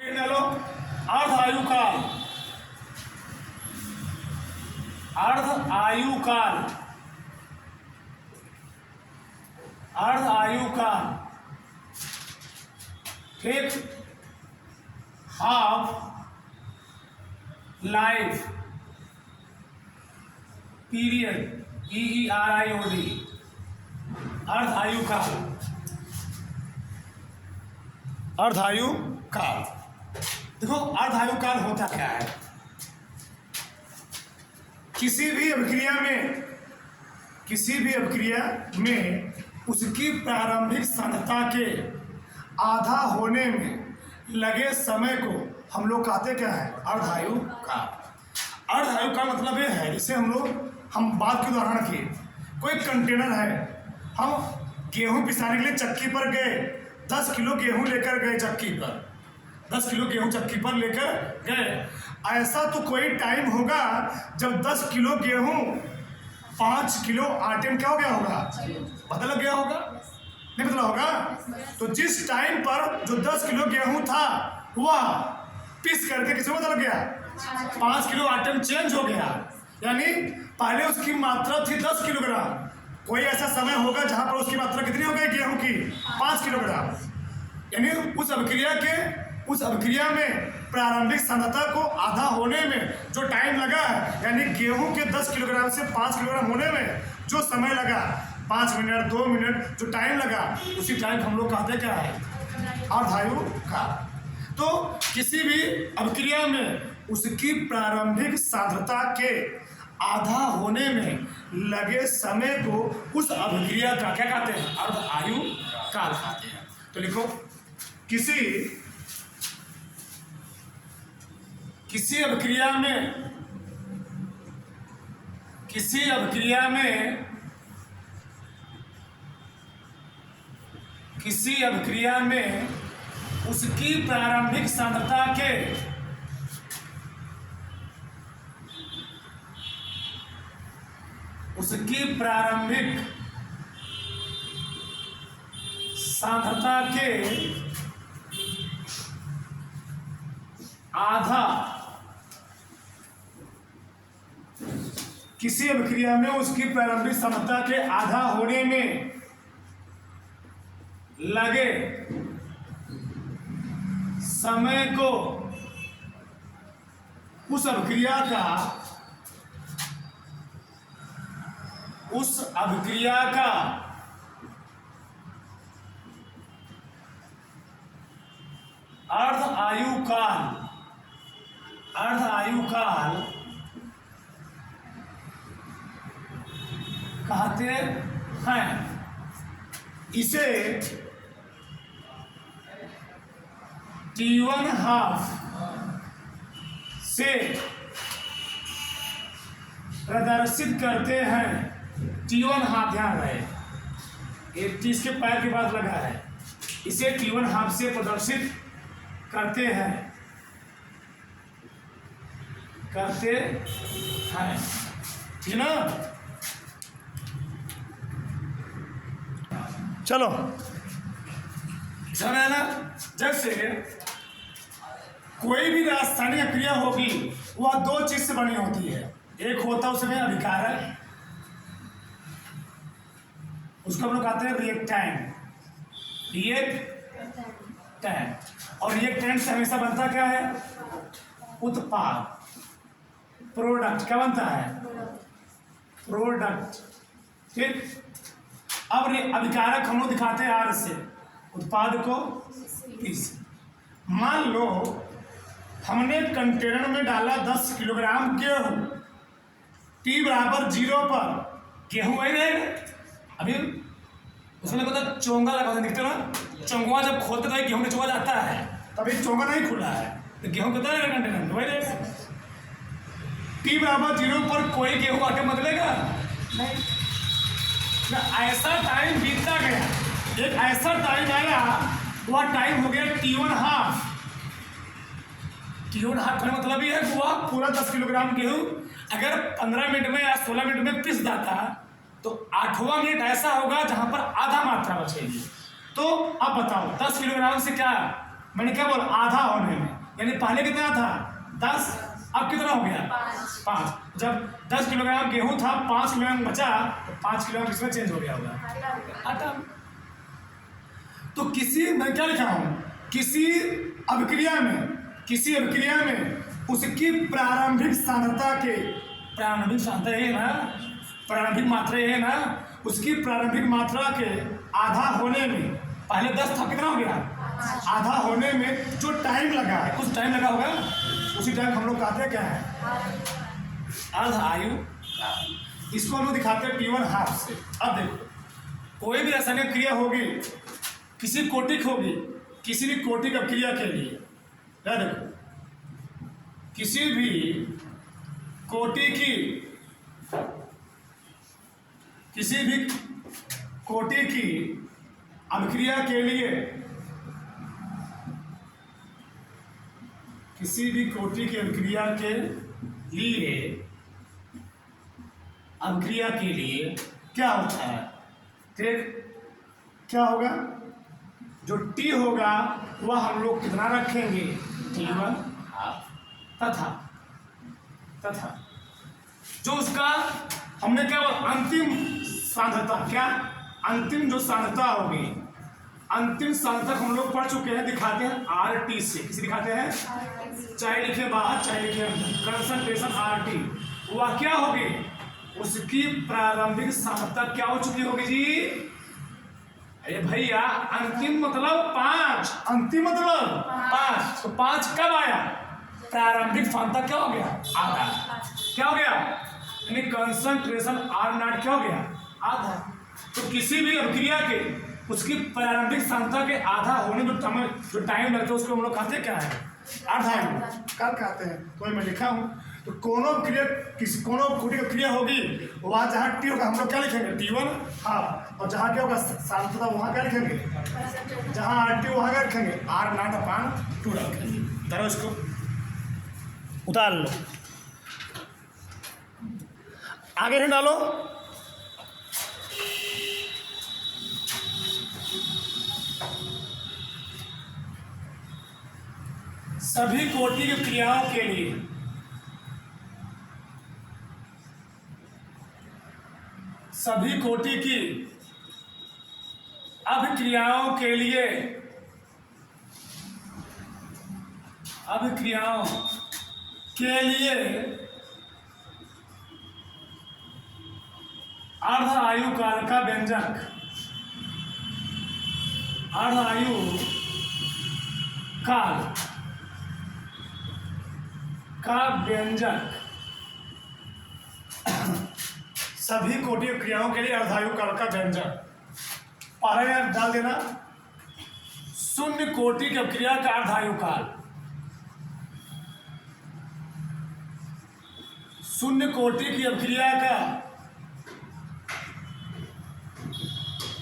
अर्ध आयु काल, अर्ध आयु काल, अर्ध आयु काल, ठीक, हाफ लाइफ पीरियड, PERIOD, अर्ध आयु काल, अर्ध आयु काल। देखो अर्ध आयु काल होता क्या है? किसी भी अभिक्रिया में उसकी प्रारंभिक सांद्रता के आधा होने में लगे समय को हम लोग कहते क्या है? अर्ध आयु काल। अर्ध आयु काल मतलब ये है, जैसे हम बात के उदाहरण की, कोई कंटेनर है, हम गेहूं पिसाने के लिए चक्की पर गए, 10 किलो गेहूं लेकर गए चक्की पर, 10 किलो गेहूं चक्की पर लेकर गए। ऐसा तो कोई टाइम होगा जब 10 किलो गेहूं 5 किलो आटे में क्या हो गया होगा? बदल गया होगा, नहीं बदला होगा? तो जिस टाइम पर जो 10 किलो गेहूं था वह पीस करके किस में बदल गया? 5 किलो आटे में चेंज हो गया। यानी पहले उसकी मात्रा थी 10 किलोग्राम, कोई ऐसा समय होगा जहां पर उसकी मात्रा कितनी हो गई गेहूं की? 5 किलोग्राम। यानी उस अभिक्रिया में प्रारंभिक सांद्रता को आधा होने में जो टाइम लगा है, यानी गेहूं के 10 किलोग्राम से 5 किलोग्राम होने में जो समय लगा, 5 मिनट 2 मिनट जो टाइम लगा, उसी टाइम हम लोग कहते क्या है? अर्ध आयु काल। तो किसी भी अभिक्रिया में उसकी प्रारंभिक सांद्रता के आधा होने में लगे समय को उस अभिक्रिया का क्या कहते हैं? अर्ध आयु काल कहते हैं। तो लिखो, किसी अभिक्रिया में उसकी प्रारंभिक सांद्रता के आधा, किसी अभिक्रिया में उसकी प्रारंभिक सांद्रता के आधा होने में लगे समय को उस अभिक्रिया का अर्ध आयु काल कहते हैं। इसे T1/2 से प्रदर्शित करते हैं। T1/2 ध्यान रहे, एक T इसके पैर के पास लगा है, इसे T1/2 से प्रदर्शित करते हैं, ठीक ना? चलो समझ ना? जैसे कोई भी रासायनिक क्रिया होगी वह 2 चीज से बनी होती है। एक होता है उसमें अभिकारक, उसको हम लोग कहते हैं रिएक्टेंट, और रिएक्टेंट से हमेशा बनता क्या है? उत्पाद, प्रोडक्ट। क्या बनता है? प्रोडक्ट, ठीक। अब अभिकारक हम लोग दिखाते हैं R से, उत्पाद को P से। मान लो हमने कंटेनर में डाला 10 किलोग्राम गेहूं, T = 0 पर गेहूं वही रहेगा। अभी उसमें पता चोंगा लगा दिखता ना, चोंगा जब खोलते तो गेहूं में चोंगा जाता है, तभी चोंगा नहीं खुला है तो गेहूं कितना रहेगा कंटेनर में? वही रहेगा। T = 0 पर कोई गेहूं आके बदलेगा नहीं। ऐसा टाइम बीतता गया, एक ऐसा टाइम आया, वह टाइम हो गया T1/2। T1/2 का मतलब ये है कि वह पूरा 10 किलोग्राम गेहूं अगर 15 मिनट में या 16 मिनट में पिस जाता तो 8वां मिनट ऐसा होगा जहां पर आधा मात्रा बचेगी। तो अब बताओ 10 किलोग्राम से क्या मैंने क्या बोला? आधा होने में पहले कितना था 10, अब कितना हो गया 5। जब 10 किलोग्राम गेहूं था 5 किलोग्राम बचा तो 5 किलोग्राम इसमें चेंज हो गया होगा आटा। तो किसी मैं क्या लिखा हूं, किसी अभिक्रिया में उसकी प्रारंभिक सांद्रता के, प्रारंभिक सांद्रता ये ना, प्रारंभिक मात्रा ये ना, उसकी प्रारंभिक मात्रा के आधा होने में, पहले 10 था कितना हो गया आधा होने में जो टाइम लगा है, कुछ टाइम लगा होगा, उसी टाइम हम लोग कहते हैं क्या है अर्ध आयु। इसको हम लोग दिखाते हैं T1 हाफ से। अब देखो कोई भी रासायनिक क्रिया होगी, किसी कोटि की होगी, किसी भी कोटि की क्रिया के लिए, या देखो किसी भी कोटि की, किसी भी कोटि की अभिक्रिया के लिए, किसी भी कोटि की अभिक्रिया के लिए, अभिक्रिया के लिए क्या होता है, क्या होगा, जो T होगा वह हम लोग कितना रखेंगे T1 तथा जो उसका हमने क्या बोला अंतिम सांद्रता, क्या अंतिम जो सांद्रता होगी, अंतिम सांद्रता हम लोग पढ़ चुके हैं, दिखाते हैं RT से, किसे दिखाते हैं, चाहे लिखे बाहर चाहे लिखे अंदर, कंसंट्रेशन RT, वह क्या होगी, उसकी प्रारंभिक सांद्रता क्या हो चुकी होगी जी, अरे भैया अंतिम मतलब 5, अंतिम मतलब 5, तो 5 कब आया, प्रारंभिक सांद्रता क्या हो गया आधा, क्या हो गया, यानी कंसंट्रेशन R0 क्या हो गया आधा। तो किसी भी अभिक्रिया के उसकी प्रारंभिक सांद्रता के आधा होने में जो टाइम लगता है उसको हम लोग कहते क्या है अर्धायु कब कहते हैं। तो मैं लिखा हूँ, तो कोनो क्रिया, किसी कोनो कोटि की क्रिया होगी वहाँ जहाँ T होगा हम लोग क्या लिखेंगे T1 हाफ, और जहाँ क्या होगा सांद्रता वहाँ क्या लिखेंगे, जहाँ RT वहाँ क्या लिखेंगे R0/2 रखेंगे। तरह इसको उतार लो, आगे नहीं डालो, सभी कोटि की क्रियाओं के लिए, सभी कोटि की अभिक्रियाओं के लिए, अभिक्रियाओं के लिए अर्ध आयु काल का व्यंजक, अर्ध आयु काल का व्यंजक, सभी कोटि क्रियाओं के लिए अर्धायु काल का व्यंजक, पहले यार डाल देना, शून्य कोटि की क्रिया का अर्धायु काल, शून्य कोटि की अभिक्रिया का,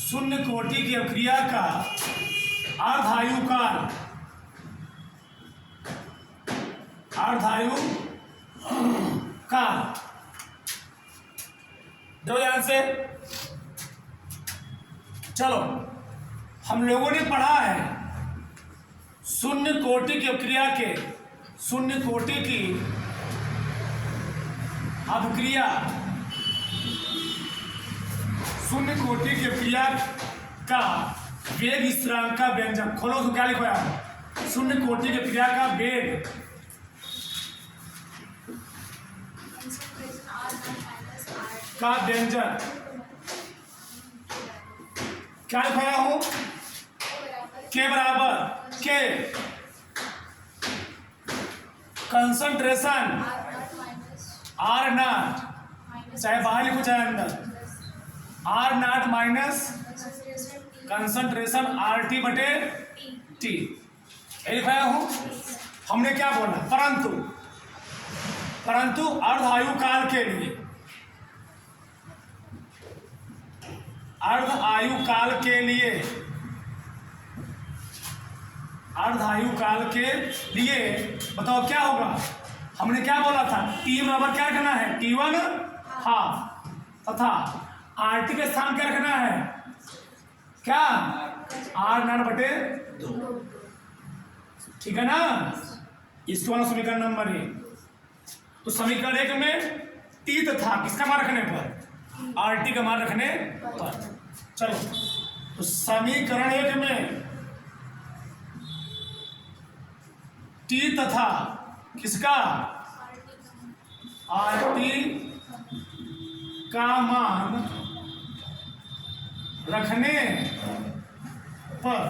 शून्य कोटि की अभिक्रिया का अर्धायु काल, अर्धायु काल, दो ध्यान से चलो। हम लोगों ने पढ़ा है शून्य कोटि की अभिक्रिया के, शून्य कोटि की अभिक्रिया, शून्य कोटि की अभिक्रिया का वेग स्थिरांक का व्यंजक, खोलो तो क्या लिखा है, शून्य कोटि की अभिक्रिया का वेग का व्यंजक क्या लिखाया हूं, के बराबर के कंसंट्रेशन R0, चाहे बाहर लिखो चाहे अंदर, R0 माइनस कंसंट्रेशन RT बटे T, यही लिखाया हूं। हमने क्या बोला, परंतु, परंतु अर्धायु काल के लिए, अर्ध आयु काल के लिए, अर्ध आयु काल के लिए बताओ क्या होगा, हमने क्या बोला था, T बराबर क्या रखना है T1 हाफ, तथा RT के स्थान क्या रखना है, क्या R0/2, ठीक है ना। इसको वाला समीकरण नंबर 1। तो समीकरण 1 में टी तथा किसका मान रखने पर, आर टी का मान रखने पर। चलो, तो समीकरण 1 में टी तथा किसका, आर टी का मान रखने पर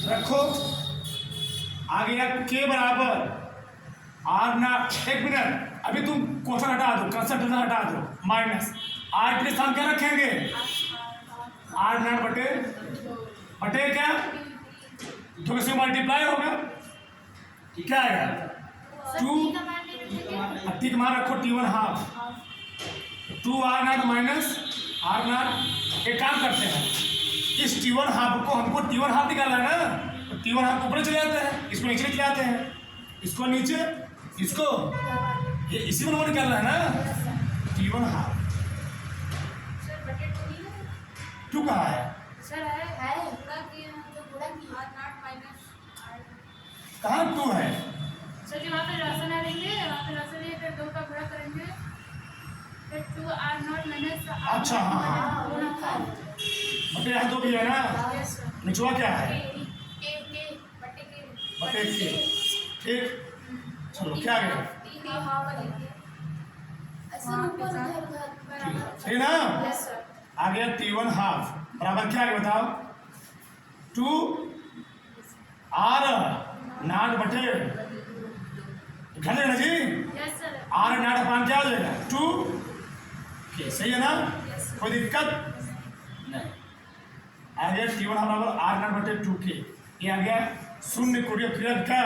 रखो। आ गया के बराबर आर नॉट। एक मिनट, अभी तुम क्वेश्चन हटा दो, कंसेप्ट हटा दो, माइनस आर टी के स्थान क्या रखेंगे, आर नॉट बटे क्या, दो से मल्टीप्लाई होगा, क्या आएगा 2, टी का मान रखो T1 half, 2 r naught minus r naught. एक काम करते हैं, इस T1 हाफ को हमको T1 हाफ निकालना है ना, तो T1 हाफ ऊपर चले जाते हैं, इसको नीचे चले जाते हैं, इसको नीचे, इसको ये इसी में निकालना है ना, T1 हाफ। क्यों कहा है सर, है गुणा किया जो गुणा किया आर नॉट माइनस आर, कहाँ 2 है सर जो वहाँ पे राशन आएंगे, वहाँ पे राशन है, फिर 2 का गुणा करेंगे, फिर 2 आर नॉट माइनस। अच्छा, हाँ बटे यहाँ 2 भी है ना, निचवा क्या है बटे के, ठीक। चलो क्या आ गया, सही ना, आ गया T1 हाफ बराबर क्या है बताओ, 2 आर नॉट बटे घर लेना जी, आर नॉट अपान क्या हो जाएगा 2 के, सही है ना, कोई दिक्कत नहीं। आ गया T1 हाफ बराबर आर नॉट बटे 2 के, ये आ गया शून्य कोटि क्रिया का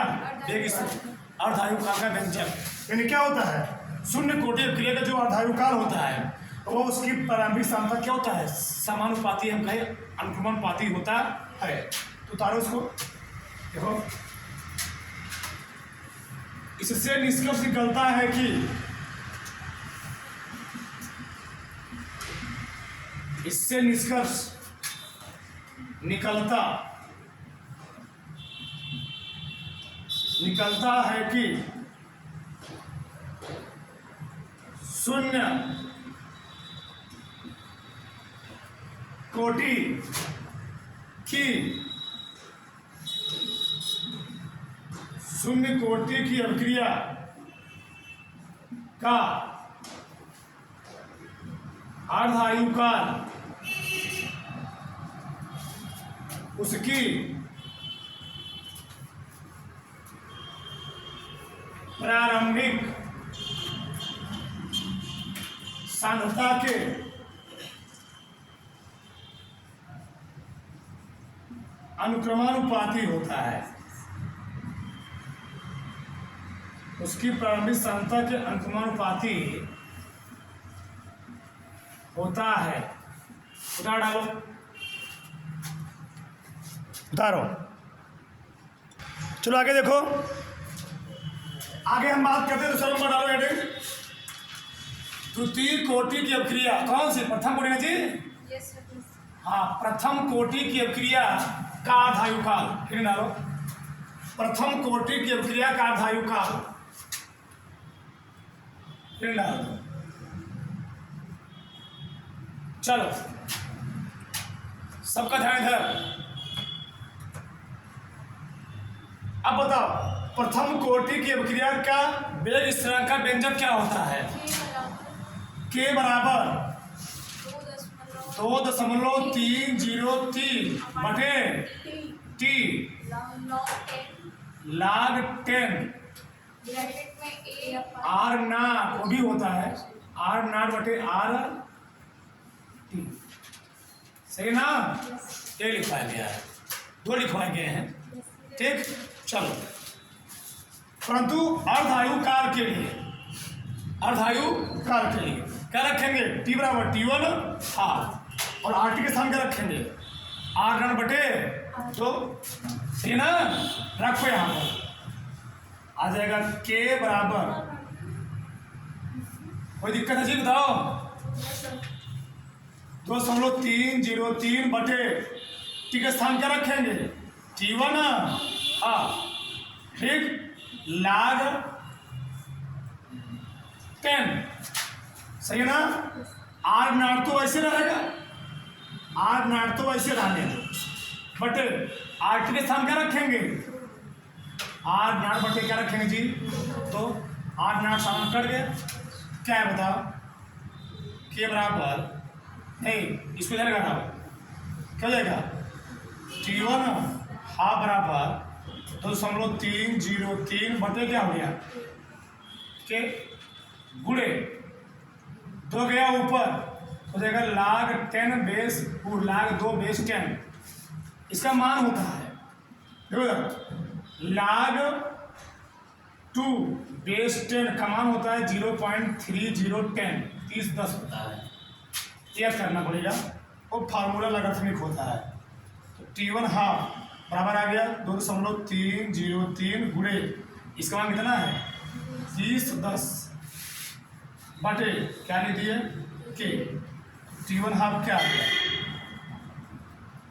अर्धायुकाल का व्यंजक। यानी क्या होता है, शून्य कोटि क्रिया का जो अर्धायुकाल होता है वो उसकी प्रारंभिक सांख्यिक क्या होता है, समानुपाती, हम कहें अनुक्रमानुपाती होता है। तो उतारो उसको, देखो इससे निष्कर्ष निकलता है कि इससे निष्कर्ष निकलता है कि शून्य कोटि की अभिक्रिया का अर्धायुकाल उसकी प्रारंभिक सांद्रता के अनुक्रमानुपाती होता है, उसकी प्रारंभिक सांद्रता के अनुक्रमानुपाती होता है। उतार डालो, उतारो। चलो आगे देखो, आगे हम बात करते हैं दूसरा नंबर डालो हेडिंग, तृतीय कोटि की अभिक्रिया, कौन सी, प्रथम कोटि ना जी, हाँ प्रथम कोटि की अभिक्रिया का अर्धायुकाल, फिर डालो प्रथम कोटि की अभिक्रिया का अर्धायुकाल, फिर डालो। चलो सबका ध्यान इधर, अब बताओ प्रथम कोटि की अभिक्रिया का वेग स्थिरांक का व्यंजक क्या होता है, के बराबर 2.303 बटे टी log 10 आर नॉट, वो भी होता है आर नॉट बटे आर टी, सही ना, ये लिखवाया गया है, 2 लिखवाए गए हैं, ठीक। चलो, परंतु अर्धायुकाल के लिए क्या रखेंगे, टी बराबर T1 हाफ और आर टी के स्थान क्या रखेंगे, आर नॉट बटे, तो सही ना, रखो यहाँ पर आ जाएगा के बराबर, कोई दिक्कत है जी बताओ, 2.303 बटे टी के स्थान क्या रखेंगे T1 हाफ, ठीक। log 10, सही है ना। आर नाट तो वैसे रहेगा, आर नाट तो वैसे रहने, बट आर के स्थान क्या रखेंगे, आर नाट बटे क्या रखेंगे जी, तो आर नाट सामान कट गया, क्या है बताओ, के बराबर नहीं, इसको इधर घटाओ, क्या जाएगा, T1 हाफ बराबर 2.303 बटे क्या हो गया, के गुणे 2 गया ऊपर, हो जाएगा log 10 बेस log 2 बेस 10, इसका मान होता है, देखो log 2 बेस 10 का मान होता है 0.3010, 3010 होता है, याद करना पड़ेगा, वो फार्मूला लॉगरिथमिक होता है। तो T1 हाफ बराबर आ गया 2.303 गुणे, इसका मान कितना है 3010 बटे क्या लिख दिए के, T1 हाफ क्या आ गया,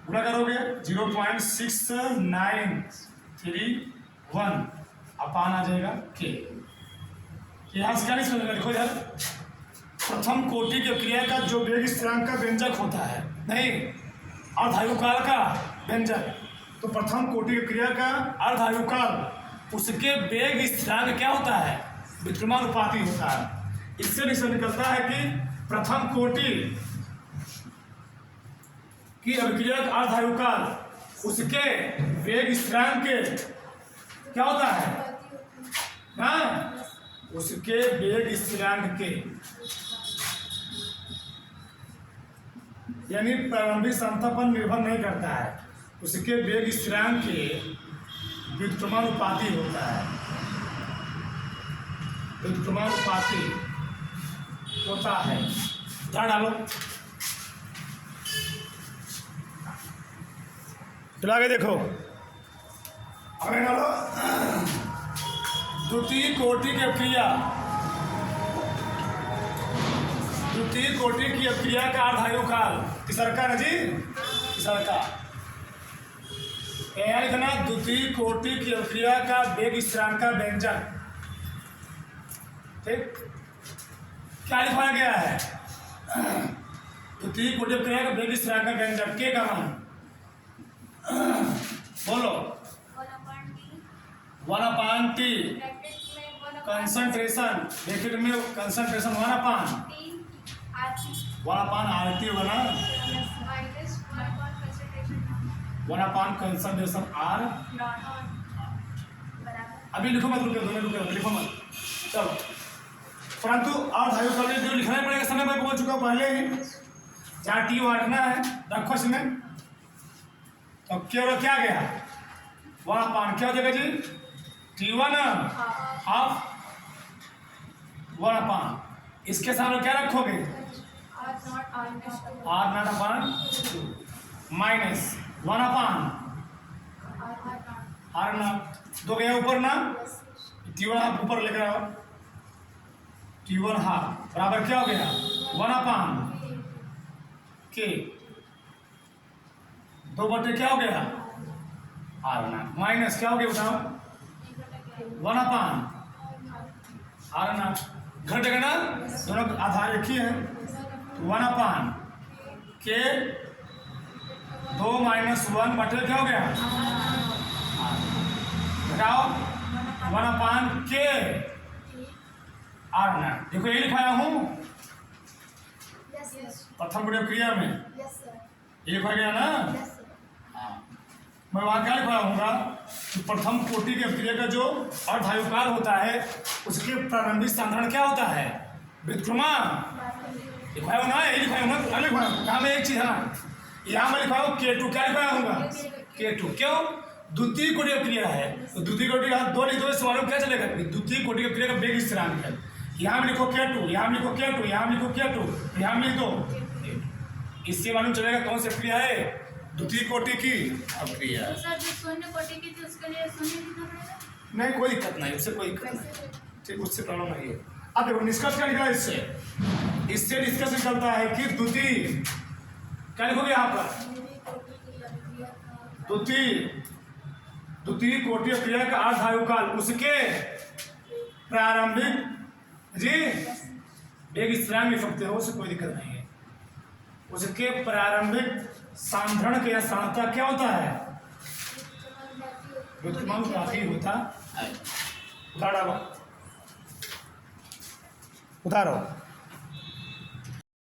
गुणा करोगे 0.6931 अपान आ जाएगा के। यहाँ से क्या नहीं समझ में, देखो यार, प्रथम कोटि की क्रिया का जो वेग स्थिरांक का व्यंजक होता है, नहीं अर्धायुकाल का व्यंजक, तो प्रथम कोटि की क्रिया का अर्धायुकाल उसके वेग स्थिरांक क्या होता है, व्युत्क्रमानुपाती होता है। इससे निकलता है कि प्रथम कोटि की अभिक्रिया का अर्धायुकाल उसके वेग स्थिरांक के क्या होता है, हाँ, उसके वेग स्थिरांक के, यानी प्रारंभिक सांद्रता पर निर्भर नहीं करता है, उसके वेग स्थिरांक के व्युत्क्रमानुपाती होता है, व्युत्क्रमानुपाती होता है। ध्यान डालो, चला के देखो, अरे डालो, द्वितीय कोटि की अभिक्रिया, द्वितीय कोटि की अभिक्रिया का अर्धायुकाल किसका ना जी, किसका, लिखना द्वितीय कोटि की अभिक्रिया का वेग स्थिरांक का व्यंजक, ठीक, क्या लिखवाया गया है, द्वितीय कोटि अभिक्रिया का वेग स्थिरांक का व्यंजक के का मान, बोलो 1/T कंसंट्रेशन, ब्रैकेट में कंसंट्रेशन 1/RT बना 1/कंसंट्रेशन R, अभी लिखो मत, रुको लिखो मत, चलो, परंतु अर्धायुकाल में जो लिखना पड़ेगा, समय मैं पहुंच चुका पहले ही, जहाँ T रखना है रखो इसमें, तो क्या गया 1/, क्या हो जाएगा जी, T1 हाफ 1/, इसके सामने क्या रखोगे, R0/2 माइनस 1/, R0 दो गया ऊपर ना, T1 हाफ ऊपर लेकर आओ, T1 हाफ बराबर क्या हो गया 1/, के 2 बटे क्या हो गया R0 माइनस क्या हो गया बताओ 1/, R0 घट गया ना, दोनों आधार एक ही है, 1/, के 2 - 1 बटे क्या हो गया, बताओ 1/, के R0, देखो यही लिखाया हूँ प्रथम कोटि क्रिया में, ये लिखा गया ना, मैं वहाँ क्या लिखा हूँगा कि प्रथम कोटि के क्रिया का जो अर्धायुकाल होता है उसके प्रारंभिक साधारण क्या होता है, व्युत्क्रमा, लिखवाया हो ना, यही लिखवाया हूँ ना, लिखवाया यहाँ में एक चीज़ है ना, यहाँ मैं लिखवाया हूँ K2, क्या लिखवाया हूँगा K2, क्यों, द्वितीय कोटि क्रिया है, तो द्वितीय कोटि का 2 लिख दो, इस सवाल में क्या चलेगा, द्वितीय कोटि क्रिया का वेग स्थिरांक है, यहाँ में लिखो K2, यहाँ में लिखो K2, यहाँ में लिखो K2, यहाँ में लिख दो, इससे मालूम चलेगा कौन सी क्रिया है, द्वितीय कोटि की अभिक्रिया। सर जो शून्य कोटि की थी उसके लिए शून्य लिखना पड़ेगा, नहीं कोई दिक्कत नहीं, उससे कोई दिक्कत नहीं, ठीक, उससे प्रॉब्लम नहीं है। अब देखो निष्कर्ष क्या निकला इससे निष्कर्ष निकलता है कि द्वितीय, क्या लिखोगे यहाँ पर, द्वितीय द्वितीय कोटि क्रिया का अर्धायु काल उसके प्रारंभिक जी एक स्त्रीलिंग लिख सकते हो, उससे कोई दिक्कत नहीं है। उसके प्रारंभिक सांद्रण के सांद्रता क्या होता है? काफी होता है। उतारो